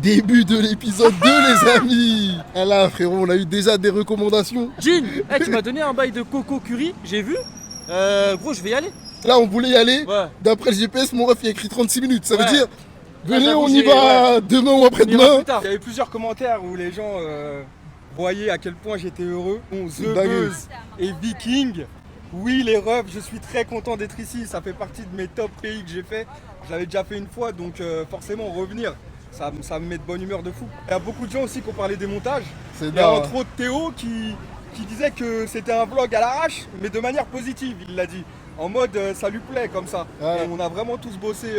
Début de l'épisode 2 les amis. Ah là frérot, on a eu déjà des recommandations. Jean, tu m'as donné un bail de coco curry, j'ai vu. Gros, je vais y aller. Là on voulait y aller. Ouais. D'après le GPS, mon ref il a écrit 36 minutes. Ça veut dire, venez j'avoue, on y va demain ou après-demain. Plus tard. Il y avait plusieurs commentaires où les gens voyaient à quel point j'étais heureux. Bon, The Dingue. Buzz et Viking. Oui, les refs, je suis très content d'être ici. Ça fait partie de mes top pays que j'ai fait. Je l'avais déjà fait une fois, donc forcément revenir, ça me met de bonne humeur de fou. Il y a beaucoup de gens aussi qui ont parlé des montages. C'est Il y a dingue. entre autres Théo qui disait que c'était un vlog à l'arrache, mais de manière positive, il l'a dit. En mode ça lui plaît comme ça. Ouais. Et on a vraiment tous bossé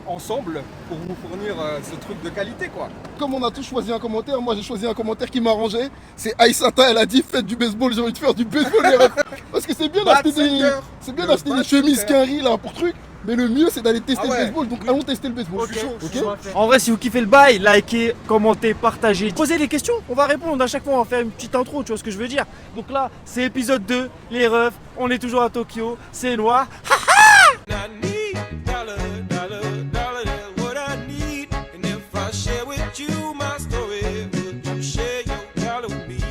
ensemble pour vous fournir ce truc de qualité quoi. Comme on a tous choisi un commentaire, moi j'ai choisi un commentaire qui m'arrangeait. C'est Aïsata, elle a dit faites du baseball, j'ai envie de faire du baseball les refs. Parce que c'est bien d'acheter des, c'est bien d'acheter des chemises Quinry là pour truc. Mais le mieux c'est d'aller tester Ah ouais. le baseball, donc allons tester le baseball. Ok. Ok. En vrai, si vous kiffez le bail, likez, commentez, partagez. Posez les questions, on va répondre. À chaque fois, on va faire une petite intro, tu vois ce que je veux dire. Donc là, c'est épisode 2, les refs. On est toujours à Tokyo, c'est noir. I need dollar, dollar, dollar, that's what I need. And if I share with you my story, would you share your dollar with me?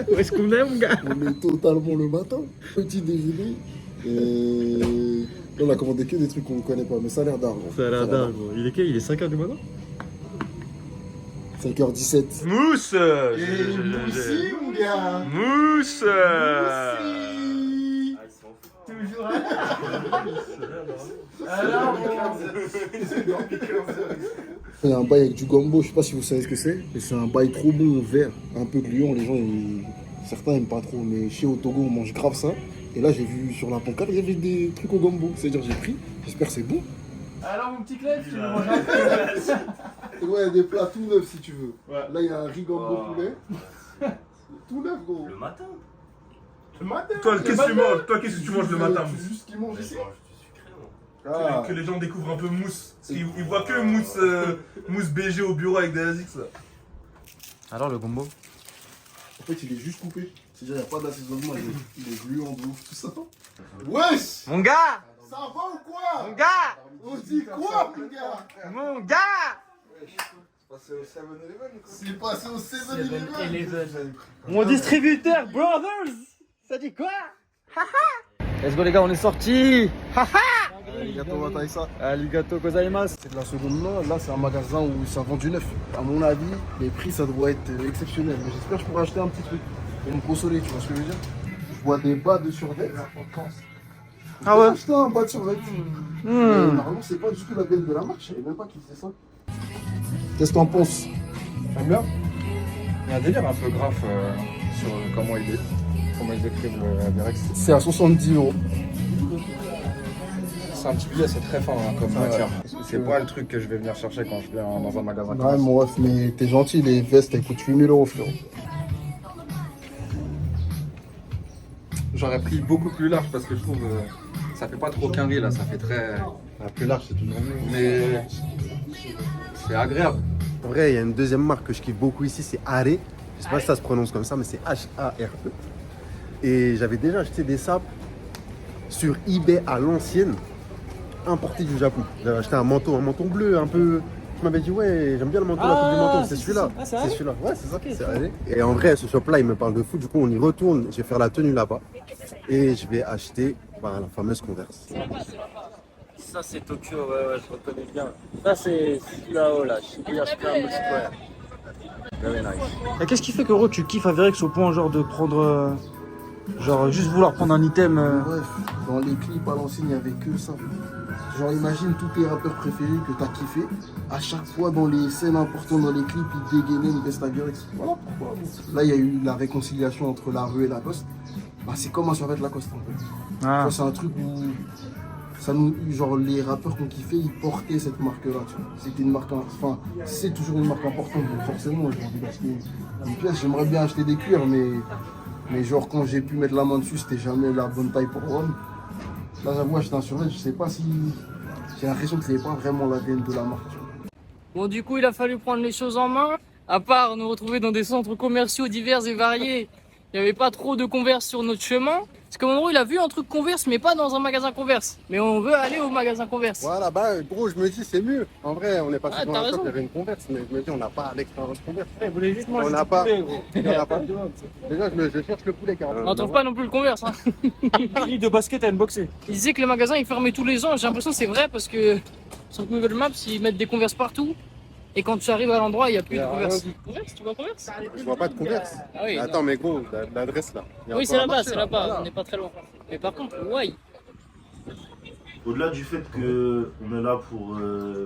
Où est-ce qu'on est, mon gars? On est totalement le matin. Petit déjeuner. On a commandé que des trucs qu'on ne connaît pas, mais ça a l'air dingue. Ça a l'air dingue, gros. Il est quel? Il est 5h du matin? 5h17. Mousse Moussi, mon gars. Mousse Il y a un bail avec du gombo, je sais pas si vous savez ce que c'est, mais c'est un bail trop bon, vert, un peu gluant, les gens, certains aiment pas trop, mais chez au Togo on mange grave ça. Et là j'ai vu sur la pancarte, il y avait des trucs au gombo, c'est-à-dire j'ai pris, j'espère que c'est bon. Alors, mon petit Clef, tu veux manger un peu? Ouais, des plats tout neufs si tu veux. Ouais. Là il y a un riz gombo poulet. Tout neuf gros. Le matin. Le matin. Toi, qu'est-ce que tu manges? Toi, qu'est-ce que tu manges le matin, C'est Mousse? juste ce qu'ils mangent ici. Ah. Que les gens découvrent un peu Mousse. Parce qu'ils voient que Mousse, Mousse BG au bureau avec des ASICS là. Alors, le gombo? En fait il est juste coupé. C'est-à-dire il n'y a pas d'assaisonnement, il est gluant de ouf, tout ça. Wesh. Mon gars! Ça va ou quoi? Mon gars! On dit quoi mon gars? Mon gars! C'est passé au 7-Eleven. Mon distributeur, brothers! Ça dit quoi? Let's go les gars, on est sortis! Arigato Wataïsa. Arigato gozaimasu. C'est de la seconde main, là c'est un magasin où ça vend du neuf. À mon avis, les prix ça doit être exceptionnel. Mais j'espère que je pourrai acheter un petit truc pour me consoler, tu vois ce que je veux dire? Je vois des bas de survêt. Ah ouais? Acheter un bas de survêt. Normalement c'est pas du tout la belle de la marque, je savais même pas qui faisait ça. Qu'est-ce que t'en penses? J'aime bien. Il y a un délire un peu grave sur comment ils écrivent la Virex. C'est à 70 €. C'est un petit billet, c'est très fin hein, comme matière. C'est pas le truc que je vais venir chercher quand je viens dans un magasin. Ouais mon ref, mais t'es gentil, les vestes elles coûtent 8000 € frérot. J'aurais pris beaucoup plus large parce que je trouve ça fait pas trop quinri là, ça fait très. Plus large c'est toujours mieux. Mais c'est agréable. En vrai, il y a une deuxième marque que je kiffe beaucoup ici, c'est Are. Je sais pas si ça se prononce comme ça, mais c'est H-A-R-E. Et j'avais déjà acheté des sapes sur eBay à l'ancienne, importé du Japon. J'avais acheté un manteau bleu un peu. Tu m'avais dit, ouais, j'aime bien le manteau, la coupe du manteau, c'est celui-là. Ah, c'est C'est celui-là, ouais, c'est ça. C'est Are. Et en vrai, ce shop-là, il me parle de fou. Du coup, on y retourne. Je vais faire la tenue là-bas. Et je vais acheter la fameuse Converse. Ça c'est Tokyo, ouais, je reconnais bien. Ça c'est là-haut là, Shibuya Scramble Square. Very nice. Et qu'est-ce qui fait que gros tu kiffes Averex au point genre de prendre genre juste vouloir prendre un item Bref, dans les clips à l'ancienne, il n'y avait que ça. Genre imagine tous tes rappeurs préférés que t'as kiffé. À chaque fois dans les scènes importantes dans les clips, ils dégainaient une veste Averex. Voilà pourquoi. Là, il y a eu la réconciliation entre la rue et Lacoste. Bah, c'est comme un survêt Lacoste en fait. Tu vois, c'est un truc où ça nous, genre les rappeurs qu'on kiffait, ils portaient cette marque-là. Tu vois. C'était une marque, enfin, c'est toujours une marque importante. Donc forcément, j'ai envie d'acheter une pièce. J'aimerais bien acheter des cuirs, mais genre quand j'ai pu mettre la main dessus, c'était jamais la bonne taille pour Rome. Là, j'avoue, acheter un survêt, je sais pas si. J'ai l'impression que c'est pas vraiment l'ADN de la marque. Tu vois. Bon, du coup, il a fallu prendre les choses en main. À part nous retrouver dans des centres commerciaux divers et variés, il n'y avait pas trop de Converse sur notre chemin. Parce que mon gros, il a vu un truc Converse, mais pas dans un magasin Converse. Mais on veut aller au magasin Converse. Voilà, bah gros, je me dis c'est mieux. En vrai, on est passé Ah, dans t'as un shop, raison. il y avait une Converse, mais je me dis on n'a pas l'expérience Converse. Vous voulez juste On n'a pas. On n'a pas. Déjà, je cherche le poulet car. On trouve pas non plus le Converse. Hein. Ligue de basket à unboxer. Il disait que le magasin il fermait tous les ans. J'ai l'impression que c'est vrai parce que sur Google Maps ils mettent des Converse partout. Et quand tu arrives à l'endroit, il n'y a plus Il y de a Converse. rien Converse, tu vois Converse? Je vois pas de Converse. Ah oui. Attends, mais gros, l'adresse là. Il y a Oui, encore c'est un là-bas, marché, c'est là-bas. voilà. On n'est pas très loin. Mais par contre, ouais. Au-delà du fait qu'on est là pour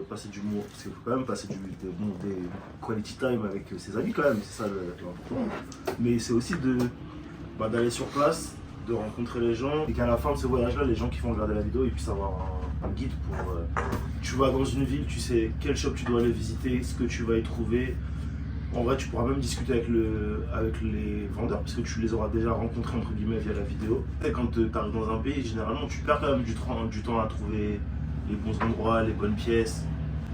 passer du moment, parce qu'il faut quand même passer des quality time avec ses amis quand même, c'est ça l'important. Mais c'est aussi d'aller sur place, de rencontrer les gens, et qu'à la fin de ce voyage-là, les gens qui vont regarder la vidéo, ils puissent avoir un guide pour... tu vas dans une ville, tu sais quel shop tu dois aller visiter, ce que tu vas y trouver. En vrai, tu pourras même discuter avec les vendeurs parce que tu les auras déjà rencontrés entre guillemets via la vidéo. Et quand tu arrives dans un pays, généralement, tu perds quand même du temps à trouver les bons endroits, les bonnes pièces.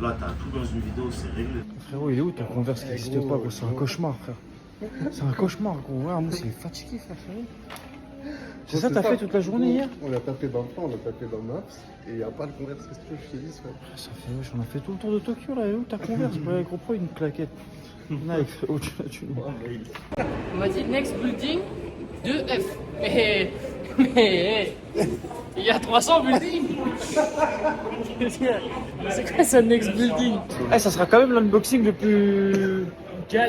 Là, tu as tout dans une vidéo, c'est réglé. Frérot, il est où ton Converse qui n'existe pas, gros? C'est un cauchemar, frère. C'est un cauchemar, gros. Ouais, moi, c'est fatigué, frère. C'est ça, t'as fait toute la journée hier? On a tapé dans le plan, on a tapé dans Maps, et il n'y a pas de Converse. Qu'est-ce que tu veux que je te dise, frère? Ça fait, wesh, on a fait tout le tour de Tokyo, là. Et où ta Converse? Ouais, gros, prends une claquette. Nike, frérot, tu On m'a dit next building 2F. Mais il y a 300 buildings. C'est quoi ça next building? Eh, ça sera quand même l'unboxing le plus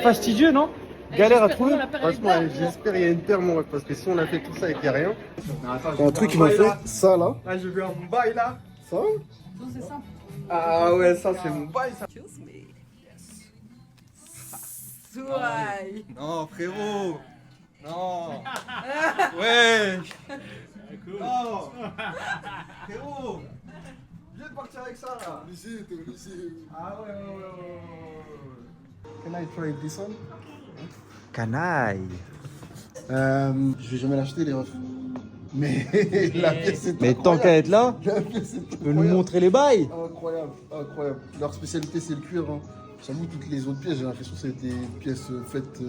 fastidieux, non? Galère à trouver. Franchement, j'espère qu'il y a une paire, mon ref, parce que si on a fait tout ça et qu'il n'y a rien. Il y a un truc qui m'a fait ça là. Là, j'ai vu un bail là. Ça C'est ça. Ah ouais, ça c'est mon bail ça. Non, frérot. Non. Ouais. Non. Frérot. Je viens de partir avec ça là. Ah ouais. Can I try this one? Canaille. Je vais jamais l'acheter les refs. Mais la pièce est Mais tant qu'à être là, La pièce est tu peux nous montrer les bails. Incroyable, incroyable. Leur spécialité c'est le cuir. Hein. J'avoue, toutes les autres pièces, j'ai l'impression que c'est des pièces faites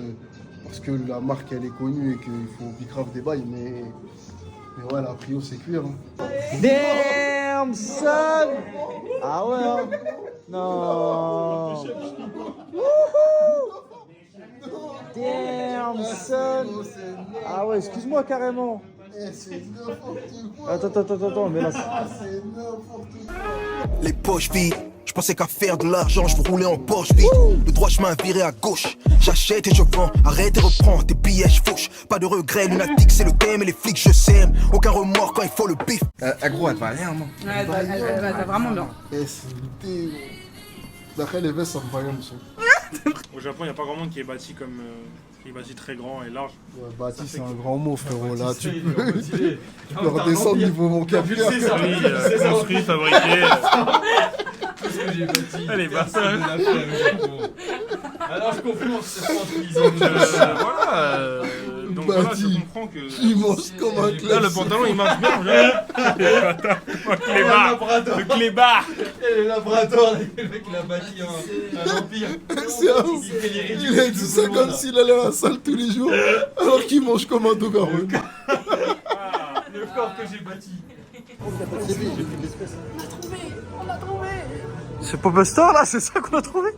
parce que la marque elle est connue et qu'il faut bicrave des bails. Mais ouais, la Prio c'est cuir. Hein. Damn, son! Ah ouais, hein? Non! Damn, son! Ah ouais, excuse-moi carrément. C'est n'importe quoi. Attends, mais là. C'est n'importe quoi. Les poches vides, je pensais qu'à faire de l'argent, je veux rouler en Porsche vide. Le droit chemin viré à gauche, j'achète et je vends, arrête et reprends tes billets, je fouche. Pas de regret, lunatique c'est le thème et les flics je sème. Aucun remords quand il faut le bif. Gros, elle va rien, non? Ouais, elle va vraiment bien. Et c'était. D'après les vestes, ça me paraît comme ça. Au Japon, il n'y a pas grand monde qui est bâti comme. Qui est bâti très grand et large. Ouais, bâti, c'est un grand mot, frérot. Là, tu il peux, est tu peux redescendre niveau vocabulaire. Oui, construit, fabriqué. Tout ce que j'ai bâti. Allez, bah ça. Alors je comprends, Donc voilà, Bâti. je comprends que. Il mange comme un classique. Là, le pantalon, il marche bien. Le clébard. Et le labrador, le mec il a bâti un empire. C'est un... Il a dit ça comme s'il allait à la salle tous les jours, alors qu'il mange comme un dogaron. Le corps que j'ai bâti. C'est Pop-Up Store là, c'est ça qu'on a trouvé?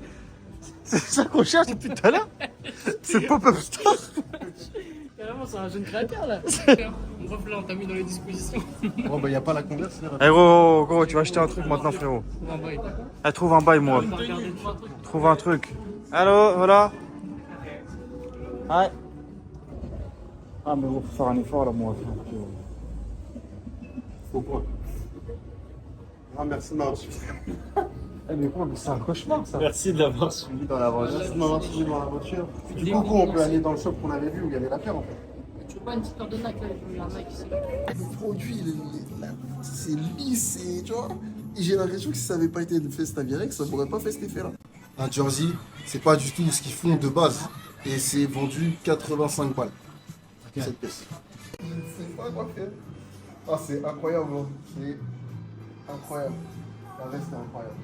C'est ça qu'on cherche depuis tout à l'heure? C'est Pop-Up Store? Carrément, c'est un jeune créateur là. On reflet, on t'a mis dans les dispositions. Bon, bah, y a pas la Converse, là. Eh gros, tu vas acheter un truc maintenant, frérot. On va envoyer. Eh, trouve un bail, moi. On va regarder 3 trucs. Trouve un truc. Allô, voilà. Ouais. Ah, mais faut faire un effort là, moi. Pourquoi? Ah, merci de m'avoir suivi. Eh, mais quoi, c'est un cauchemar ça. Merci de l'avoir suivi dans la voiture. Merci de m'avoir suivi dans la voiture. Du coup, on peut aller dans le shop qu'on avait vu où il y avait la paire en fait. Tu veux pas une petite paire de Nike là? Il y a un Nike ici. Le produit, c'est lisse, tu vois. Et j'ai l'impression que si ça n'avait pas été une feste à Virex, ça pourrait pas fait cet effet-là. Un jersey, c'est pas du tout ce qu'ils font de base. Et c'est vendu 85 balles. Cette pièce. Je sais pas quoi faire. Ah, c'est incroyable, hein. C'est incroyable. La veste est incroyable.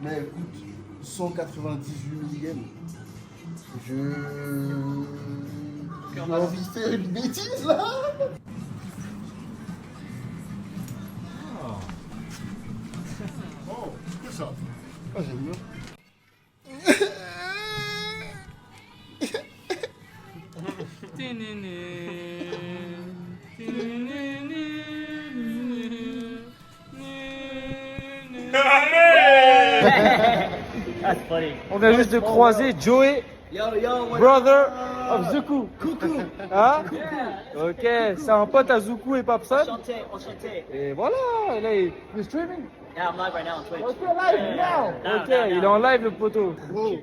Mais elle coûte 198 millième. J'ai envie de faire une bêtise là. Oh, c'est quoi ça? Ah, j'aime bien. On vient juste de croiser Joey, brother of Zuku. Coucou. Hein? Ok, c'est un pote à Zuku et Papson. Enchanté. Et voilà, là il est streaming. Yeah, I'm live right now on Twitch. Ok, live now. Ok, il est en live le poteau. Gros,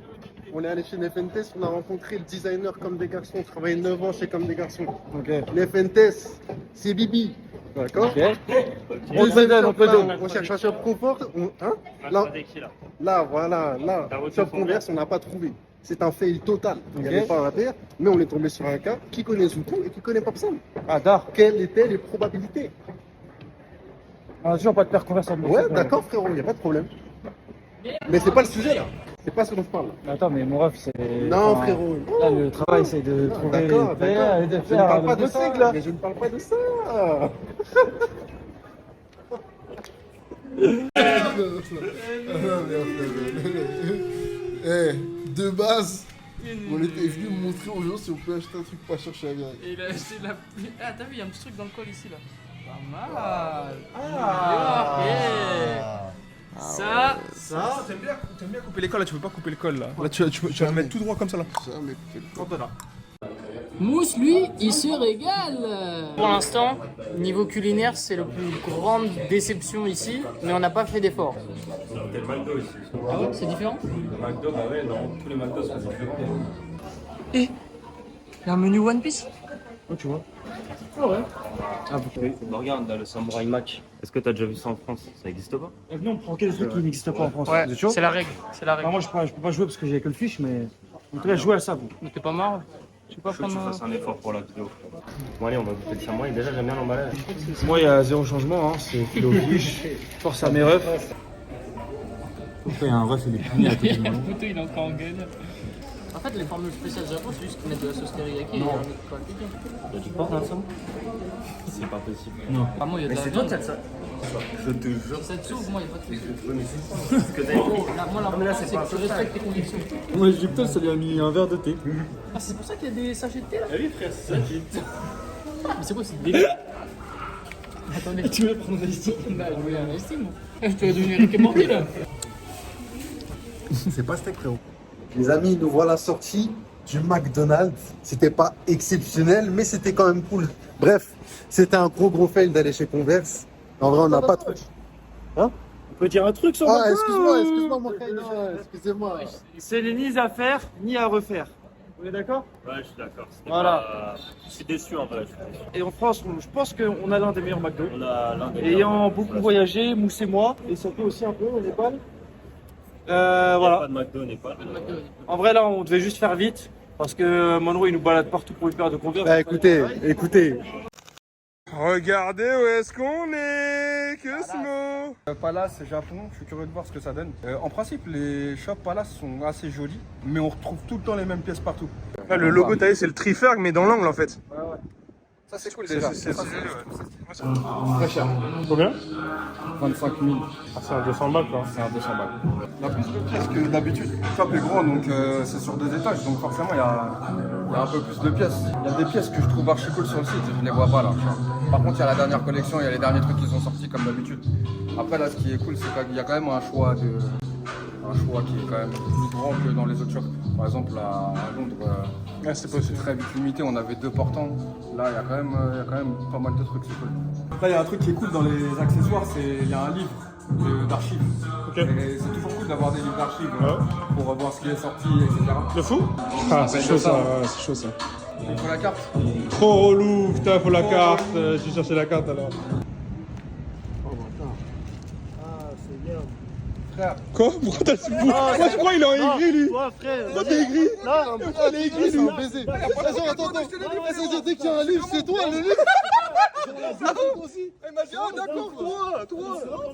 on est allé chez Nefentes, on a rencontré le designer Comme des Garçons. On travaille 9 ans chez Comme des Garçons. Ok. Nefentes, c'est Bibi. D'accord. On te donne. On cherche un shop confort. Hein là, voilà, là, shop Converse, on n'a pas trouvé. C'est un fail total. Il n'y avait pas à faire, mais on est tombé sur un cas qui connaît Zuku et qui connaît Papson. Ah, d'accord. Quelles étaient les probabilités? On n'a toujours pas de paire Converse en Ouais, d'accord, frérot, il n'y a pas de problème. Mais c'est pas le sujet là. C'est pas ce dont je parle. Attends, mais mon ref, c'est. Non, frérot. Là, le travail, c'est de trouver D'accord, les paires et de Je ne faire parle le pas de ça. possible, là. Mais je ne parle pas de ça. De base, on était venu montrer aux gens si on peut acheter un truc pas cher chez Aviac. Et il a acheté la pluie. Ah, t'as vu, il y a un petit truc dans le col ici là. Pas mal. Ça. T'aimes bien couper les cols là, tu peux pas couper le col là. Là tu vas le mettre tout droit comme ça là. Mousse, lui, il se régale. Pour l'instant, niveau culinaire, c'est la plus grande déception ici, mais on n'a pas fait d'effort. C'est le McDo ici. Ah ouais, c'est différent? Le McDo, bah ouais, non, tous les McDo sont différents. Et il y a un menu One Piece? Oh, tu vois. Ah ouais. Ah, oui, bah regarde, là, le Samurai Mac. Est-ce que t'as déjà vu ça en France? Ça existe pas? Non, on prend que des trucs qui n'existent pas en France. Ouais, Vous êtes chaud? c'est la règle. C'est la règle. Alors moi, je peux pas jouer parce que j'ai que le fiche, mais en tout cas, jouer à ça, vous. Mais t'es pas marre? Je sais pas Faut que tu fasses un effort pour la vidéo. Bon, allez, on va goûter le Samurai. Déjà, j'aime bien l'emballage. Moi, il y a zéro changement, hein. C'est filo fiche. Force à mes refs. Il y a un ref et des punis à côté de moi. Le photo, il est encore en gagne. En fait, les formules spéciales Japon, c'est juste qu'ils mettent de la sauce teriyaki et un autre quoi. Tu portes un Sam? C'est pas possible. Non. Apparemment, il y a de la c'est toi viande. qui as de ça. Je te jure. Si ça te s'ouvre, moi, il n'y a pas de souci. Mais c'est ce que t'as écrit. Là, moi, l'important, c'est que tu respectes tes convictions. Mon Égyptien, ça lui a mis un verre de thé. Ah, c'est pour ça qu'il y a des sachets de thé là? Ah oui, frère, c'est ça qui. Mais c'est quoi, c'est le délire? Attendez, tu veux prendre un estime? Bah, je voulais un estime. Tu vas devenir Rick et Morty là. C'est pas steak, frérot. Les amis, nous voilà sortis du McDonald's. C'était pas exceptionnel, mais c'était quand même cool. Bref, c'était un gros fail d'aller chez Converse. En vrai, on n'a pas trop. Hein? On peut dire un truc sur Ah, excuse-moi, mon frère. Excusez-moi. C'est ni à faire, ni à refaire. Vous êtes d'accord? Ouais, je suis d'accord. Voilà. Je suis déçu en vrai. Et en France, je pense qu'on a l'un des meilleurs McDo. On a l'un des Ayant beaucoup voyagé, Mousse et moi, et ça fait aussi un peu au Népal. Voilà. Pas de McDo, n'est pas. En vrai, là, on devait juste faire vite parce que Monroe il nous balade partout pour une paire de Converse. Bah écoutez. Regardez où est-ce qu'on est, Cosmo. Palace, Japon, je suis curieux de voir ce que ça donne. En principe, les shops Palace sont assez jolis, mais on retrouve tout le temps les mêmes pièces partout. Là, le logo, t'as vu, c'est le Triferg, mais dans l'angle en fait. Ouais. Ça c'est cool déjà. C'est Très cher. combien? 25 000. Ah, c'est un 200 balles quoi. C'est un 200 balles. Il y a plus de pièces que d'habitude. Le shop est grand, donc c'est sur 2 étages, donc forcément il y a un peu plus de pièces. Il y a des pièces que je trouve archi cool sur le site, je les vois pas là. Par contre, il y a la dernière collection, il y a les derniers trucs qui sont sortis comme d'habitude. Après là, ce qui est cool, c'est qu'il y a quand même un choix qui est quand même plus grand que dans les autres shops. Par exemple, à Londres, c'est très vite limité, on avait 2 portants. Là, il y a quand même pas mal de trucs, c'est cool. Là, il y a un truc qui est cool dans les accessoires, il y a un livre d'archives. Okay. Et c'est toujours cool d'avoir des livres d'archives pour voir ce qui est sorti, etc. Le fou? Ah, c'est chaud ça, c'est chaud ça. Il faut la carte. Trop relou, putain, faut la carte. J'ai cherché la carte alors. Frère. Quoi? Pourquoi t'as le fou? Moi je crois qu'il est en aigri lui. Toi, frère. Toi t'es aigri? Non, il est aigri, c'est un baiser. Attends. Dès qu'il y a un livre, c'est toi le livre. Il m'a dit, oh d'accord, toi.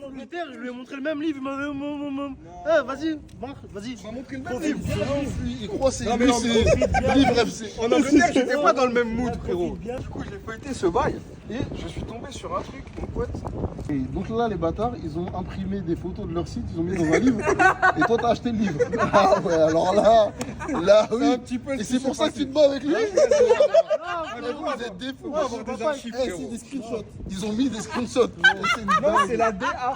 En Angleterre, je lui ai montré le même livre, il m'avait. Eh, vas-y, vas-y. Il m'a montré le même livre. Il croit c'est Non, mais lui, en- c'est livre FC. En Angleterre, j'étais pas dans le même mood, frérot. Du coup, je l'ai feuilleté ce bail et je suis tombé sur un truc, mon pote. Et donc là, les bâtards, ils ont imprimé des photos de leur site, ils ont mis dans un livre. Et toi, t'as acheté le livre. Ah ouais, alors là, oui. un petit peu Et ce c'est qui pour s'est ça que tu te passé. bats avec lui. mais Vous bon, êtes des fous. on va avoir des archives, Eh, frérot. c'est des screenshots. Ils ont mis des screenshots. C'est une Non, dingue. c'est la DA.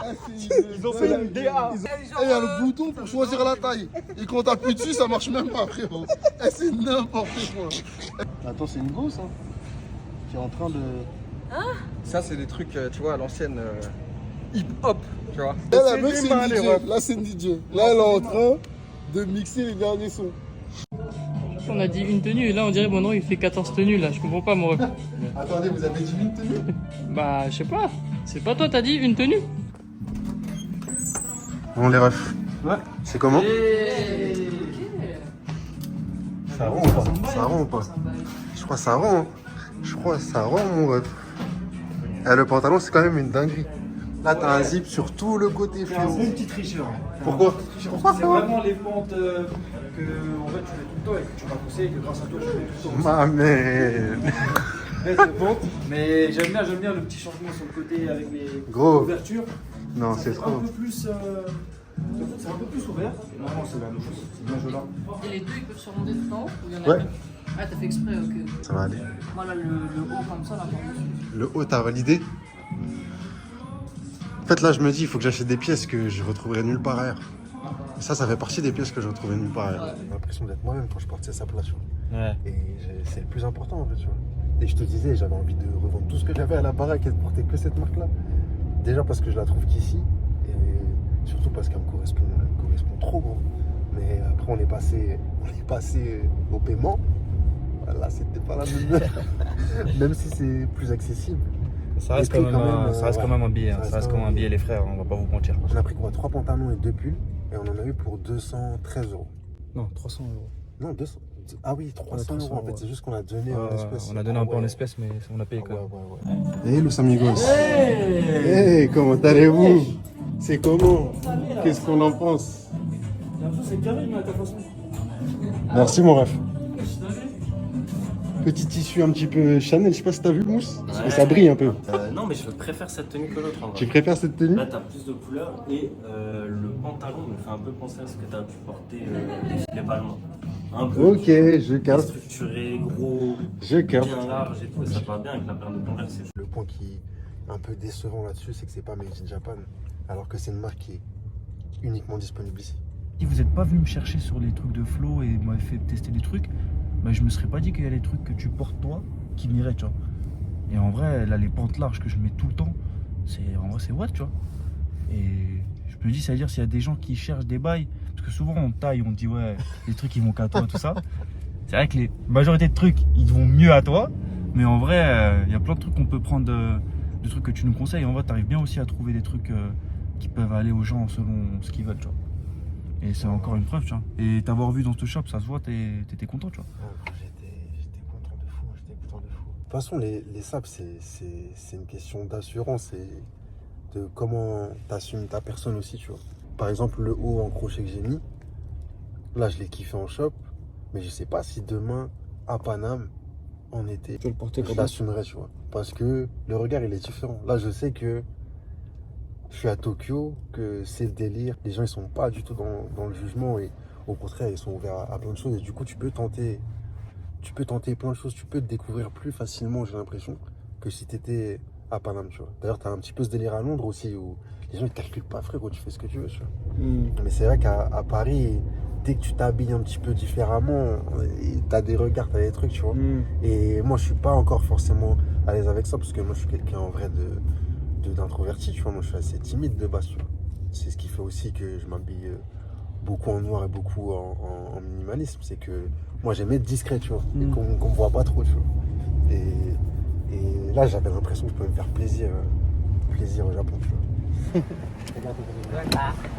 Ils ont fait une DA. Et il y a le bouton pour choisir la taille. Et quand t'appuies dessus, ça marche même pas, frérot. Eh, c'est n'importe quoi. Attends, c'est une gosse, hein, qui est en train de... Ça, c'est des trucs, tu vois, à l'ancienne hip-hop, tu vois. Là, C'est même des c'est mains, une les DJ. refs. Là, c'est une DJ. Là, elle est en train de mixer les derniers sons. On a dit une tenue et là on dirait bon non il fait 14 tenues là, je comprends pas moi. Attendez, vous avez dit une tenue? Bah je sais pas, c'est pas toi t'as dit une tenue? Bon, les refs. Ouais. C'est comment? Ça Ça rend ou pas? Ça rend ou pas? Je crois que ça rend. Hein. Je crois que ça rend, mon ref. Eh, le pantalon, c'est quand même une dinguerie. Là, t'as un zip sur tout le côté, C'est un frérot. bon petit tricheur. Pourquoi? Parce que c'est vraiment les pentes que en fait, tu fais tout le temps et que tu m'as poussé et que grâce à toi, je fais tout le temps. Ma mère. C'est bon, mais j'aime bien le petit changement sur le côté avec les Gros. ouvertures. Non, Ça c'est fait trop. un peu plus, c'est un peu plus ouvert. Normalement, c'est la même chose. C'est bien joli. Et les deux ils peuvent se remonter tout en haut ou il y en a Ouais. qu'un? Ah t'as fait exprès ok. Ça va aller. Voilà le haut comme ça là par-dessus. Le haut, t'as validé? En fait, là, je me dis, il faut que j'achète des pièces que je retrouverai nulle part ailleurs. Et ça fait partie des pièces que je retrouverai nulle part ailleurs. J'ai l'impression d'être moi-même quand je porte ces sapes-là, tu vois. Ouais. Et c'est le plus important, en fait, tu vois. Et je te disais, j'avais envie de revendre tout ce que j'avais à la baraque et de porter que cette marque-là. Déjà parce que je la trouve qu'ici, et surtout parce qu'elle me correspond trop, gros. Mais après, on est passé au paiement. Voilà, c'était pas la même. Même si c'est plus accessible. Ça reste, Les prix, ça reste ouais. quand même un billet. hein. Ça Ça reste comme un billet, les frères, on va pas vous mentir. On a pris quoi? 3 pantalons et 2 pulls. Et on en a eu pour 213 €. Non, 300 €. Non, 200. Ah oui, 300 € en fait. C'est juste qu'on a donné en espèces. On a donné un peu en espèces, mais on a payé Ah quand ouais, même. ouais, ouais. Hey, los amigos. Hey, comment allez-vous? C'est comment? Qu'est-ce qu'on en pense? C'est carré, mais à ta façon. Merci, mon ref. Petit tissu un petit peu Chanel, je sais pas si t'as vu, Mousse? Parce que ça brille un peu. Non, mais je préfère cette tenue que l'autre en vrai. Tu préfères cette tenue? Là, t'as plus de couleurs et le pantalon me fait un peu penser à ce que t'as pu porter les Palmas. Un peu Ok, je capte. structuré, gros, Je capte. bien large et tout. Et ça va bien avec la paire de Converse. Le point qui est un peu décevant là-dessus, c'est que c'est pas Made in Japan, alors que c'est une marque qui est uniquement disponible ici. Si vous n'êtes pas venu me chercher sur les trucs de flow et m'avez fait tester des trucs, bah, je me serais pas dit qu'il y a des trucs que tu portes toi qui m'iraient, tu vois. Et en vrai, là, les pentes larges que je mets tout le temps, en vrai, c'est what, tu vois. Et je me dis, ça veut dire s'il y a des gens qui cherchent des bails, parce que souvent on taille, on dit ouais, les trucs ils vont qu'à toi, tout ça. C'est vrai que la majorité de trucs, ils vont mieux à toi, mais en vrai, il y a plein de trucs qu'on peut prendre, de trucs que tu nous conseilles. En vrai, t'arrives bien aussi à trouver des trucs qui peuvent aller aux gens selon ce qu'ils veulent, tu vois. Et c'est encore une preuve, tu vois. Et t'avoir vu dans ce shop, ça se voit, t'étais content, tu vois. J'étais content de fou, De toute façon, les saps, c'est une question d'assurance et de comment t'assumes ta personne aussi, tu vois. Par exemple, le haut en crochet que j'ai mis, là, je l'ai kiffé en shop, mais je sais pas si demain, à Paname, en été, Tu veux le porter je l'assumerai, tu vois. Parce que le regard, il est différent. Là, je sais que je suis à Tokyo, que c'est le délire. Les gens, ils sont pas du tout dans le jugement et au contraire, ils sont ouverts à plein de choses. Et du coup, tu peux tenter plein de choses. Tu peux te découvrir plus facilement, j'ai l'impression, que si tu étais à Paname, tu vois. D'ailleurs, tu as un petit peu ce délire à Londres aussi où les gens, ils te calculent pas, frérot, tu fais ce que tu veux, tu vois. Mais c'est vrai qu'à Paris, dès que tu t'habilles un petit peu différemment, tu as des regards, tu as des trucs, tu vois. Et moi, je suis pas encore forcément à l'aise avec ça parce que moi, je suis quelqu'un en vrai d'introverti, tu vois. Moi, je suis assez timide de base, tu vois. C'est ce qui fait aussi que je m'habille beaucoup en noir et beaucoup en minimalisme. C'est que moi, j'aime être discret, tu vois. Et qu'on me voit pas trop, tu vois. Et là, j'avais l'impression que je pouvais me faire plaisir au Japon, tu vois.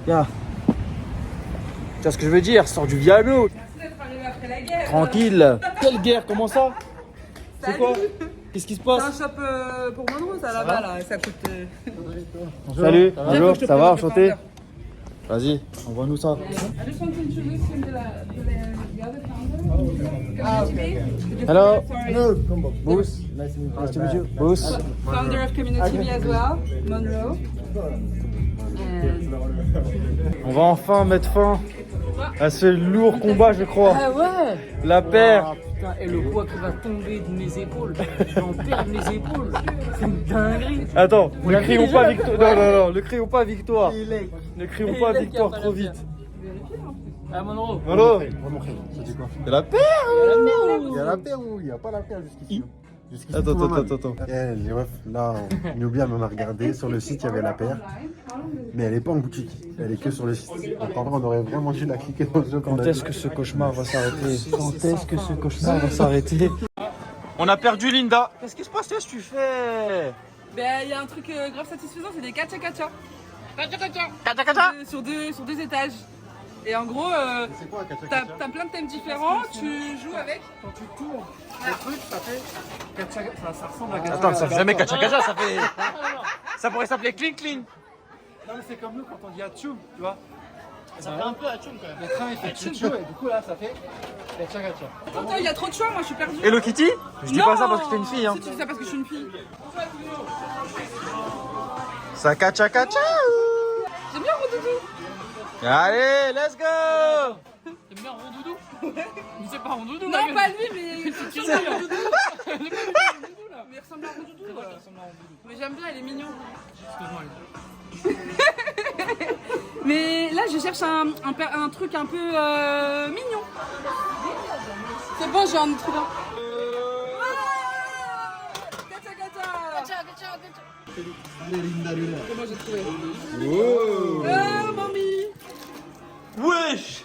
Tiens. Tu vois ce que je veux dire? Sors du piano. Tranquille. Quelle guerre? Comment ça? C'est quoi? Qu'est-ce qui se C'est un passe? shop pour Monroe, ça là-bas, là. Ça coûte. Salut, bonjour, ça va, je enchanté. Vas-y, envoie-nous ça. I just want to introduce him to the other founder. Hello. Sorry. Bruce, nice to meet you. Bruce. Founder of Community TV as well, Monroe. On va enfin mettre fin à ce lourd combat, je crois. Ah ouais. La paire. Ah, putain, et le poids qui va tomber de mes épaules. Je vais en perdre mes épaules. C'est une dinguerie. Attends, On ne l'a crions fait pas déjà. victoire. Non, ne crions pas victoire. Ne crions Et pas il est victoire qui a trop pas la vite. Ah, Monroe. Voilà. Ça dit quoi? C'est la paire. Il y a la paire ou il n'y a pas la paire jusqu'ici? Jusqu'ici, Attends, tout va mal. attends. Eh, les refs, là, Nubia, on a regardé. Sur le site, il y avait la paire. Mais elle n'est pas en boutique. Elle est que sur le site. Donc, en vrai, on aurait vraiment dû la cliquer dans le jeu. Quand est-ce que ce cauchemar va s'arrêter? Quand est-ce que ce cauchemar va s'arrêter? On a perdu Linda. Qu'est-ce qui se passe? Qu'est-ce que tu fais? Ben, il y a un truc grave satisfaisant, c'est des kacha-kacha. Kacha-kacha. Sur deux étages. Et en gros, C'est quoi, t'as plein de thèmes différents, tu joues avec. Quand tu tournes le truc, ça fait. Ça ressemble à Gacha. Attends, ça fait jamais kacha-kacha, ça fait. Ça pourrait s'appeler clean clean. Non, mais c'est comme nous quand on dit Atchoum, tu vois. Ça fait un peu à tchoum quand même. Le train il fait Tchou et du coup là ça fait Gacha Gacha. Attends, il y a trop de choix, moi je suis perdue. Hello Kitty? Je dis Non, pas ça parce que t'es une fille, hein. Si tu dis ça parce que je suis une fille. Ça kacha-kacha. J'aime bien Rondoudou. Allez, let's go. T'aimes bien Rondoudou? Mais c'est pas Rondoudou. Non, pas lui, mais il ressemble à Rondoudou. Mais il ressemble à Rondoudou. Mais j'aime bien, il est mignon. Excuse-moi. Mais là, je cherche un truc un peu mignon. C'est bon, j'ai un trouvé un. Gacha, gacha. Comment j'ai trouvé? Oh, mamie. Wesh.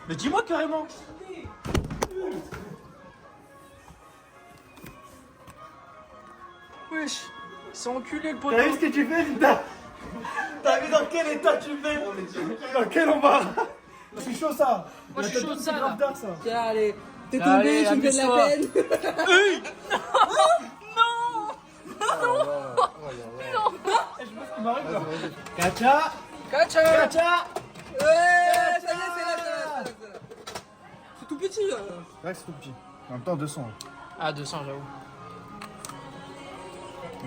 Mais dis-moi carrément. Wesh. C'est enculé le poteau. T'as vu ce que tu fais, Linda? T'as vu dans quel état tu me mets? Dans quel embarras? C'est chaud ça. Moi je suis chaud de ça là. D'art, ça. Tiens, allez. T'es Allez, tombé, tu me fais de la amuse-toi. peine. Gacha. Gacha. Gacha. Ouais, ça y est, c'est là. C'est tout petit. Ouais, c'est tout petit. En même temps 200. Ah 200 j'avoue.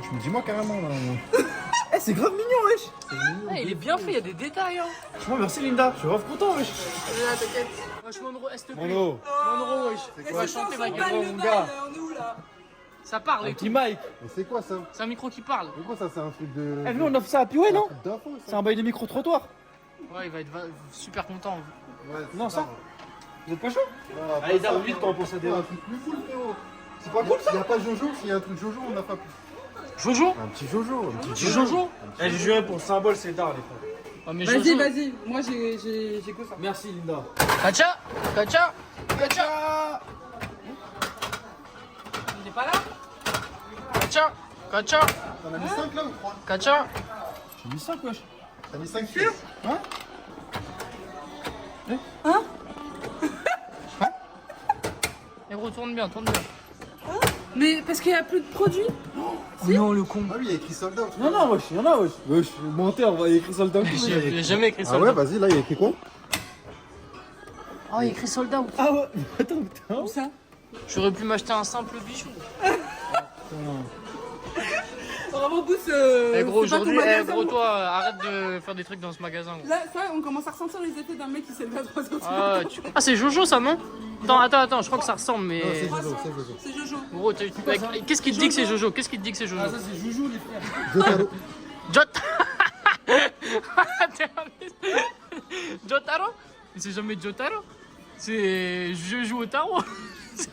Je me dis moi carrément là. Eh, c'est grave mignon, wesh. Ah, il est bien fait, il y a des détails hein. Franchement, merci Linda. Je suis grave content, wesh. T'inquiète. Wesh Monroe, s'il te plaît. Monroe. Monroe, wesh. On va chanter ma gueule. Mon gars. On est où là? Ça parle et Un tout. petit mic. Mais c'est quoi ça? C'est un micro qui parle. C'est quoi ça? C'est un truc de. Eh, nous on offre ça à Piouet, non? D'info, ça. C'est un bail de micro-trottoir. Ouais, il va être super content. Ouais, Non, c'est ça. pas- Vous êtes pas chaud? Allez, ça vite quand on pense à des trucs plus cool, frérot. C'est pas cool ça? Il y a pas Jojo, s'il y a un truc Jojo, on n'a pas plus. Jojo? Un petit Jojo, un petit Tu Jojo? Eh, j'ai juré pour le symbole, c'est d'art, les frères. Ah, mais Vas-y, Jojo. vas-y. Moi, j'ai que ça. Merci Linda. Kacha! Kacha! Kacha! Il est pas là? Kacha! Kacha! T'en as mis 5 là ou 3? Kacha! J'ai mis 5, wesh. T'as mis 5 pièces? Et retourne bien, tourne bien. Mais parce qu'il n'y a plus de produits. Non, le con. Ah oui, il y a écrit sold out. Non, non, wesh, y'en a, wesh. Wesh, menteur, il y a écrit soldat. J'ai jamais écrit Ah sold ouais, out. vas-y, là, il y a écrit quoi? Oh, il y a écrit sold out. Ah ouais, attends, putain. Où ça? J'aurais pu m'acheter un simple bijou. Vraiment, Boost. Eh gros, c'est pas ton aujourd'hui, magasin. gros, toi, arrête de faire des trucs dans ce magasin. Gros. Là, ça, on commence à ressentir les effets d'un mec qui s'est levé à 3 heures. Ah, c'est Jojo ça, non? Attends, je crois que ça ressemble, mais. Non, c'est Jojo, c'est Jojo. C'est Jojo. Gros, qu'est-ce qui te dit que c'est Jojo? Qu'est-ce qui te dit que c'est Jojo? Ah, ça, c'est Joujou, les frères. Jotaro. Jotaro? Mais c'est jamais Jotaro? C'est je joue au tarot. C'est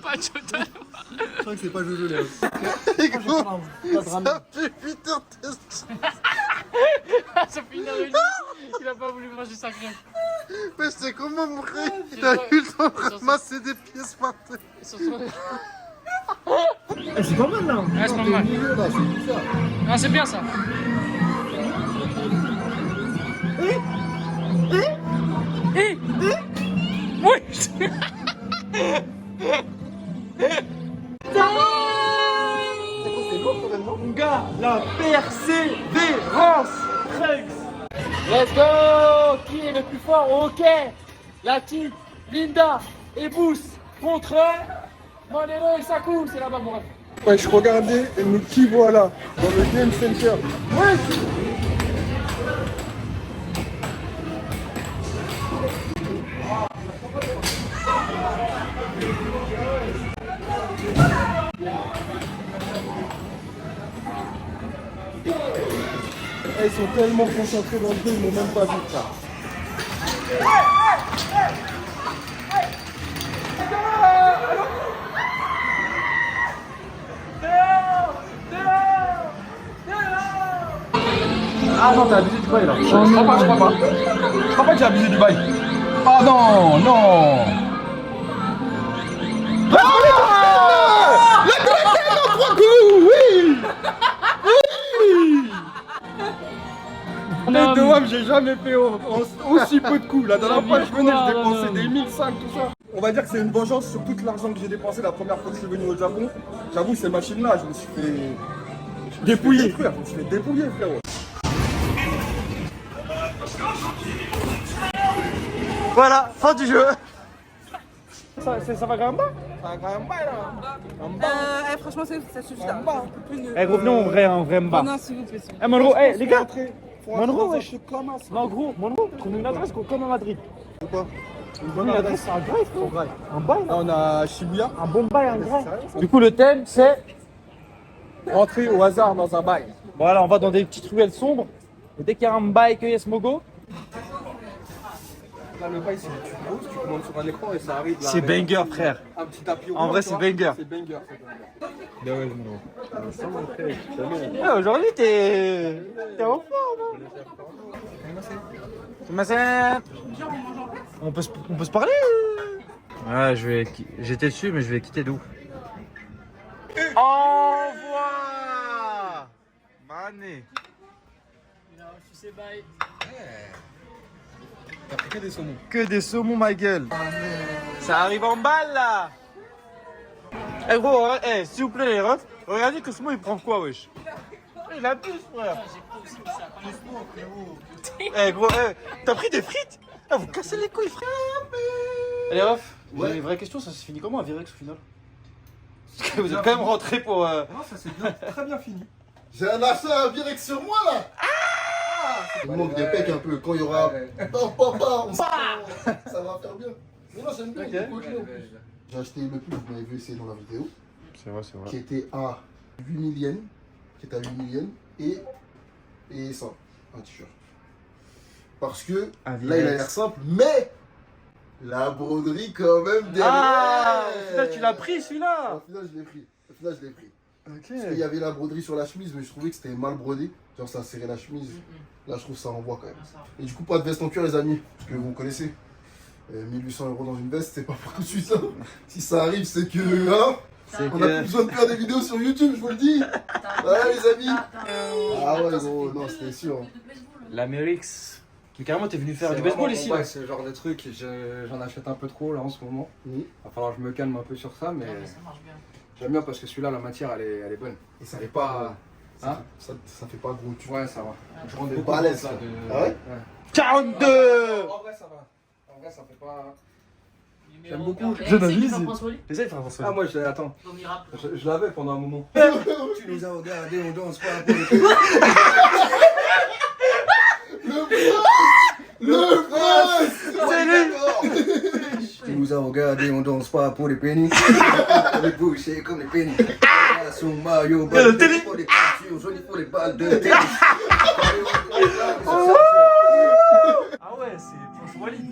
pas Jotaro. Je crois que c'est pas Jojo, Léo. Pas de Ça fait 8 heures de test. Ça fait une heure et demie. Il a pas voulu manger sa crème. Mais c'est comment mon frère? Il a eu le temps de ramasser des pièces par terre. C'est pas mal là. Ouais, c'est pas mal. Milieu, là, c'est bizarre. Non, c'est bien ça. Oui. Joker, Latif, Linda et Boost contre Manero et Sakou. C'est là-bas, mon ref. Ouais, je regardais et mais qui voilà dans le Game Center. Ouais. Ils sont tellement concentrés dans le jeu, ils m'ont même pas vu ça. Ah non, t'as abusé du bail là. Je crois pas. Je crois pas que j'ai abusé du bail. Ah non, non. Ah, la craquette en 3 coups, oui. Les deux hommes, j'ai jamais fait aussi peu de coups. La dernière fois que je venais, je dépensais des 1005, tout ça. On va dire que c'est une vengeance sur tout l'argent que j'ai dépensé la première fois que je suis venu au Japon. J'avoue, ces machines-là, je me suis fait dépouiller. Je me suis fait dépouiller, frérot. Voilà, fin du jeu. Ça va gamba? Ça va gamba là. Franchement, ça suffit là. Eh gros, venons en vrai mba. Non, s'il vous plaît. Eh Monroe, eh les gars. Monroe, wesh. Non gros, Monroe, trouve une adresse comme à Madrid. C'est quoi? Une Une bonne adresse, adresse. c'est un drive, frérot. Un bail là. On a Shibuya. Un bon bail, un drive. Du coup, le thème c'est. Rentrer au hasard dans un bail. Voilà, on va dans des petites ruelles sombres. Et dès qu'il y a un bail que yes mogo. Là, le bail, c'est tu poses, tu commandes sur un écran et ça arrive là. C'est avec banger, frère. Un petit tapis En vrai, c'est banger. C'est banger. Mais ouais, non. Eh, aujourd'hui, t'es en forme. On peut se parler. Ouais, j'étais dessus, mais je vais quitter d'où. Envoie Mané. Il a reçu ses bails. T'as pris que des saumons. Que des saumons, ma gueule. Ça arrive en balle, là. Eh gros, s'il vous plaît, les refs, regardez que ce mot, il prend quoi, wesh. Il abuse, frère. Eh gros, t'as pris des frites? Ah, vous cassez les couilles, frère. Et les refs, j'ai une vraie question, ça s'est fini comment à Virex au final? Parce que vous êtes quand même rentré pour... Non, ça s'est très bien fini. J'ai un achat à Virex sur moi là. Il manque des pecs un peu. Quand il y aura. Ça va faire bien. Mais non, j'aime bien. J'ai acheté le pull, vous m'avez vu essayer dans la vidéo. C'est vrai, c'est vrai. Qui était à 8 000 yens. Qui était à 8 000 yens. Et ça, un t-shirt. Parce que là, il a l'air simple, mais la broderie quand même derrière. Ah, au final, tu l'as pris celui-là. Au final, je l'ai pris. Ok. Parce qu'il y avait la broderie sur la chemise, mais je trouvais que c'était mal brodé. Genre, ça serrait la chemise. Là, je trouve ça envoie quand même. Et du coup, pas de veste en cuir, les amis. Parce que vous connaissez. 1800 € dans une veste, c'est pas pour tout de suite. Hein. Si ça arrive, c'est que. Hein, on a plus besoin de faire des vidéos sur YouTube, je vous le dis. Voilà, les amis. Ah ouais, gros, non, c'était sûr. L'Amérique. Mais carrément, t'es venu faire du baseball ici, là. Ouais, c'est le genre de truc, j'en achète un peu trop là en ce moment. Il va falloir que je me calme un peu sur ça, mais j'aime bien parce que celui-là, la matière, elle est bonne. Et ça Elle fait est pas. Hein, ça fait pas gros. ouais, ça va. Je rends des Faut pas à l'aise. là, Ah ouais, 42. En vrai, ça va. En vrai, ça fait pas. J'aime beaucoup. Je n'avise. Essaye de faire avancer. Ah, moi, attends. Je l'avais pendant un moment. Tu nous as regardé, on danse pas pour les Le prince. C'est lui. Tu nous as regardé, on danse pas pour les pennies. On est bouchés comme les pennies. Sur Mario, le télé. pour les peintures, joli pour les balles de tennis. Ah ouais, c'est Prince Walid.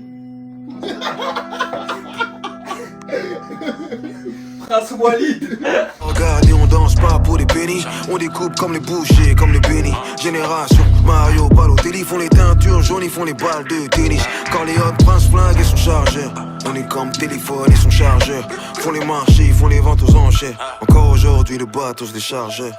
Prince Walid. Regardez, on danse pas pour les pennies. On découpe comme les bouchers, comme les bénis. Génération Mario, Balotelli font les teintures jaunes, ils font les balles de tennis. Quand les hot prince flingue et son chargeur. On est comme téléphone et son chargeur. Font les marchés, ils font les ventes aux enchères. Encore aujourd'hui, le bateau se déchargeur.